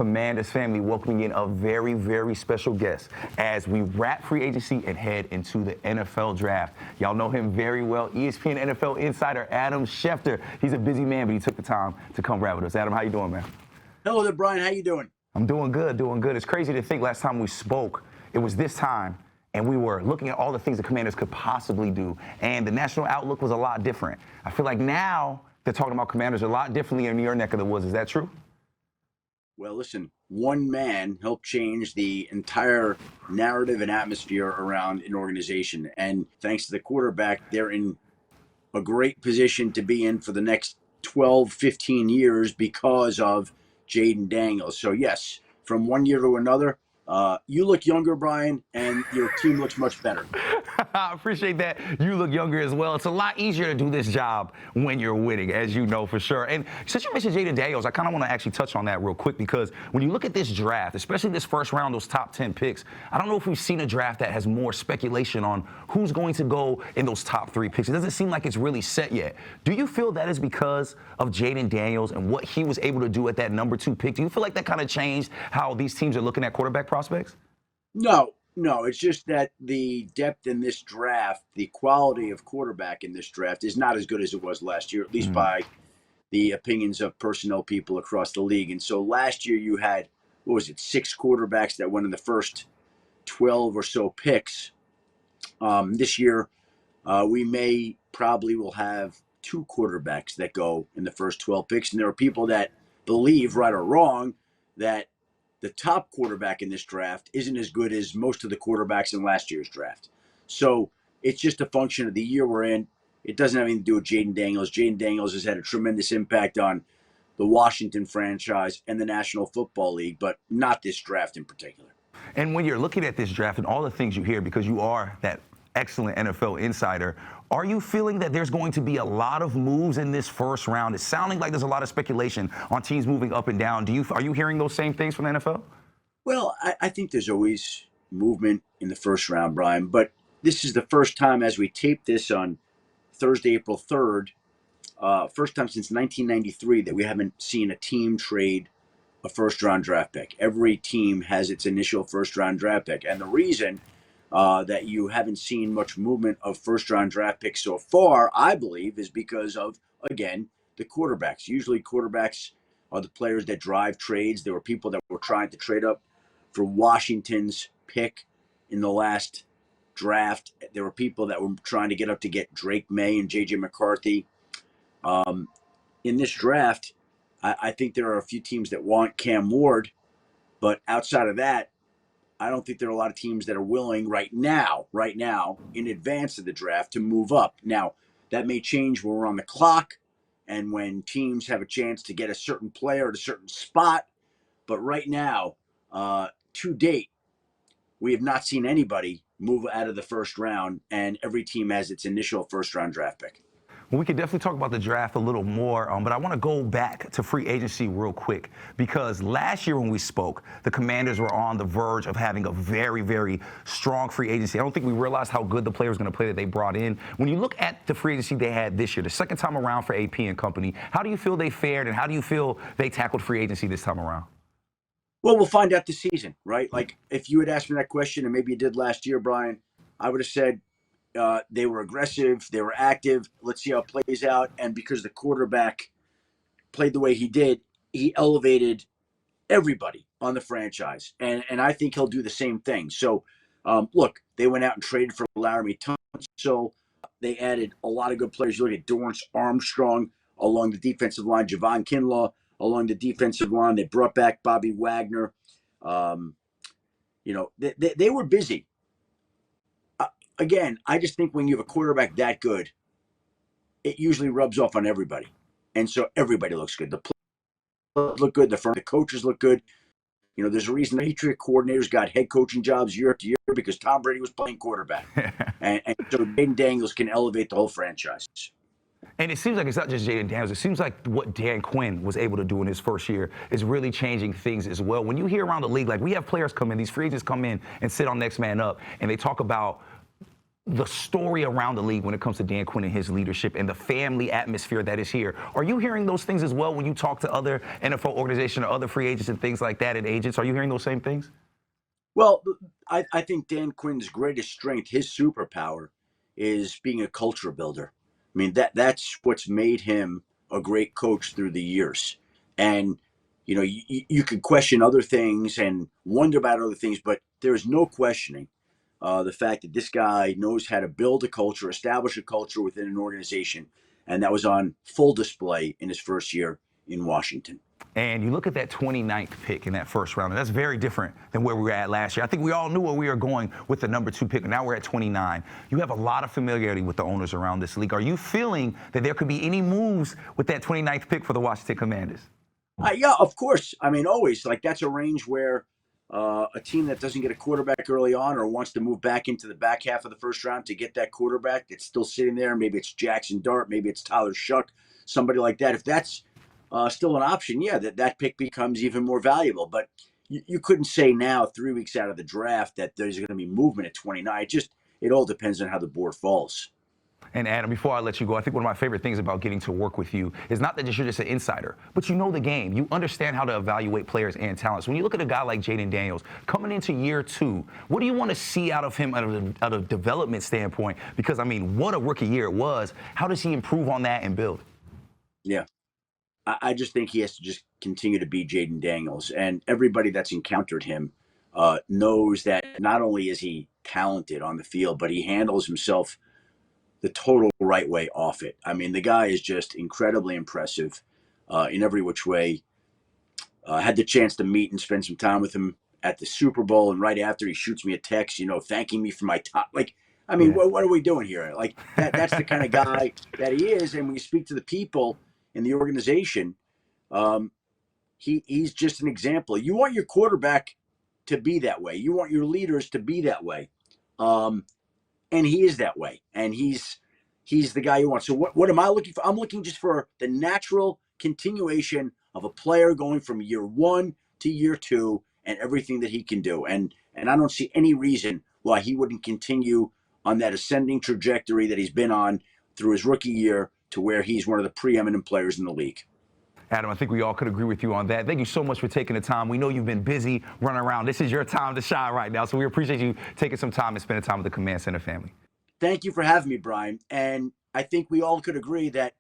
Commanders family, welcoming in a very, very special guest as we wrap free agency and head into the NFL draft. Y'all know him very well, ESPN NFL insider Adam Schefter. He's a busy man, but he took the time to come rap with us. Adam, how you doing, man? Hello there, Brian. How you doing? I'm doing good, doing good. It's crazy to think last time we spoke, it was this time, and we were looking at all the things the Commanders could possibly do, and the national outlook was a lot different. I feel like now they're talking about Commanders a lot differently in your neck of the woods. Is that true? Well, listen, one man helped change the entire narrative and atmosphere around an organization. And thanks to the quarterback, they're in a great position to be in for the next 12, 15 years because of Jaden Daniels. So, yes, from one year to another, you look younger, Brian, and your team looks much better. I appreciate that. You look younger as well. It's a lot easier to do this job when you're winning, as you know for sure. And since you mentioned Jaden Daniels, I kind of want to actually touch on that real quick because when you look at this draft, especially this first round, those top 10 picks, I don't know if we've seen a draft that has more speculation on who's going to go in those top 3 picks. It doesn't seem like it's really set yet. Do you feel that is because of Jaden Daniels and what he was able to do at that number 2 pick? Do you feel like that kind of changed how these teams are looking at quarterback prospects? No, it's just that the depth in this draft, the quality of quarterback in this draft is not as good as it was last year, at least by the opinions of personnel people across the league. And so last year you had, 6 quarterbacks that went in the first 12 or so picks. This year, we probably will have 2 quarterbacks that go in the first 12 picks. And there are people that believe, right or wrong, that the top quarterback in this draft isn't as good as most of the quarterbacks in last year's draft. So it's just a function of the year we're in. It doesn't have anything to do with Jaden Daniels. Jaden Daniels has had a tremendous impact on the Washington franchise and the National Football League, but not this draft in particular. And when you're looking at this draft and all the things you hear, because you are that excellent NFL insider, are you feeling that there's going to be a lot of moves in this first round? It's sounding like there's a lot of speculation on teams moving up and down. Are you hearing those same things from the NFL? Well, I think there's always movement in the first round, Brian, but this is the first time as we tape this on Thursday, April 3rd, first time since 1993 that we haven't seen a team trade a first-round draft pick. Every team has its initial first-round draft pick, and the reason that you haven't seen much movement of first-round draft picks so far, I believe, is because of, again, the quarterbacks. Usually quarterbacks are the players that drive trades. There were people that were trying to trade up for Washington's pick in the last draft. There were people that were trying to get up to get Drake May and J.J. McCarthy. In this draft, I think there are a few teams that want Cam Ward, but outside of that, I don't think there are a lot of teams that are willing right now, in advance of the draft, to move up. Now, that may change when we're on the clock and when teams have a chance to get a certain player at a certain spot. But right now, to date, we have not seen anybody move out of the first round, and every team has its initial first-round draft pick. Well, we could definitely talk about the draft a little more, but I want to go back to free agency real quick because last year when we spoke, the Commanders were on the verge of having a very, very strong free agency. I don't think we realized how good the player was going to play that they brought in. When you look at the free agency they had this year, the second time around for AP and company, how do you feel they fared and how do you feel they tackled free agency this time around? Well, we'll find out this season, right? Like if you had asked me that question, and maybe you did last year, Brian, I would have said, they were aggressive. They were active. Let's see how it plays out. And because the quarterback played the way he did, he elevated everybody on the franchise. And I think he'll do the same thing. So, look, they went out and traded for Laramie Tunsil. They added a lot of good players. You look at Dorrance Armstrong along the defensive line, Javon Kinlaw along the defensive line. They brought back Bobby Wagner. They were busy. Again, I just think when you have a quarterback that good, it usually rubs off on everybody. And so everybody looks good. The players look good. The coaches look good. You know, there's a reason the Patriot coordinators got head coaching jobs year after year because Tom Brady was playing quarterback. and so Jaden Daniels can elevate the whole franchise. And it seems like it's not just Jaden Daniels. It seems like what Dan Quinn was able to do in his first year is really changing things as well. When you hear around the league, like we have players come in, these free agents come in and sit on next man up, and they talk about the story around the league when it comes to Dan Quinn and his leadership and the family atmosphere that is here. Are you hearing those things as well when you talk to other NFL organizations or other free agents and things like that and agents? Are you hearing those same things? Well, I think Dan Quinn's greatest strength, his superpower, is being a culture builder. I mean, that's what's made him a great coach through the years. And you could question other things and wonder about other things, but there is no questioning the fact that this guy knows how to build a culture, establish a culture within an organization, and that was on full display in his first year in Washington. And you look at that 29th pick in that first round, and that's very different than where we were at last year. I think we all knew where we were going with the number 2 pick, and now we're at 29. You have a lot of familiarity with the owners around this league. Are you feeling that there could be any moves with that 29th pick for the Washington Commanders? Yeah, of course. I mean, always. Like, that's a range where a team that doesn't get a quarterback early on or wants to move back into the back half of the first round to get that quarterback that's still sitting there, maybe it's Jackson Dart, maybe it's Tyler Shuck, somebody like that. If that's still an option, yeah, that pick becomes even more valuable. But you couldn't say now, 3 weeks out of the draft, that there's going to be movement at 29. It all depends on how the board falls. And Adam, before I let you go, I think one of my favorite things about getting to work with you is not that you're just an insider, but you know the game. You understand how to evaluate players and talents. When you look at a guy like Jayden Daniels coming into year 2, what do you want to see out of him out of a development standpoint? Because, I mean, what a rookie year it was. How does he improve on that and build? Yeah. I just think he has to just continue to be Jayden Daniels. And everybody that's encountered him knows that not only is he talented on the field, but he handles himself the total right way off it. I mean, the guy is just incredibly impressive in every which way. Had the chance to meet and spend some time with him at the Super Bowl, and right after he shoots me a text, thanking me for my time. Like, I mean, Yeah. what are we doing here? Like, that's the kind of guy that he is. And when you speak to the people in the organization, he's just an example. You want your quarterback to be that way. You want your leaders to be that way. And he is that way. And he's the guy you want. So what am I looking for? I'm looking just for the natural continuation of a player going from year 1 to year 2 and everything that he can do. And I don't see any reason why he wouldn't continue on that ascending trajectory that he's been on through his rookie year to where he's one of the preeminent players in the league. Adam, I think we all could agree with you on that. Thank you so much for taking the time. We know you've been busy running around. This is your time to shine right now, so we appreciate you taking some time and spending time with the Command Center family. Thank you for having me, Brian. And I think we all could agree that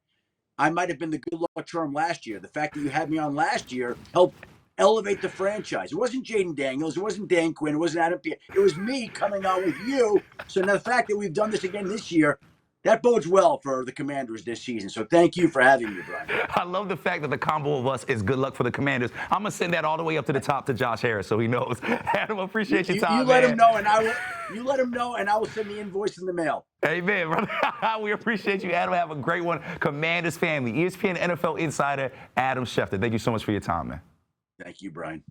I might have been the good luck charm last year. The fact that you had me on last year helped elevate the franchise. It wasn't Jayden Daniels. It wasn't Dan Quinn. It wasn't Adam Pierre. It was me coming on with you. So now the fact that we've done this again this year, that bodes well for the Commanders this season. So thank you for having me, Brian. I love the fact that the combo of us is good luck for the Commanders. I'm going to send that all the way up to the top to Josh Harris so he knows. Adam, appreciate your time, You let man. him know, and I will send the invoice in the mail. Amen, brother. We appreciate you, Adam. Have a great one. Commanders family. ESPN NFL insider, Adam Schefter. Thank you so much for your time, man. Thank you, Brian.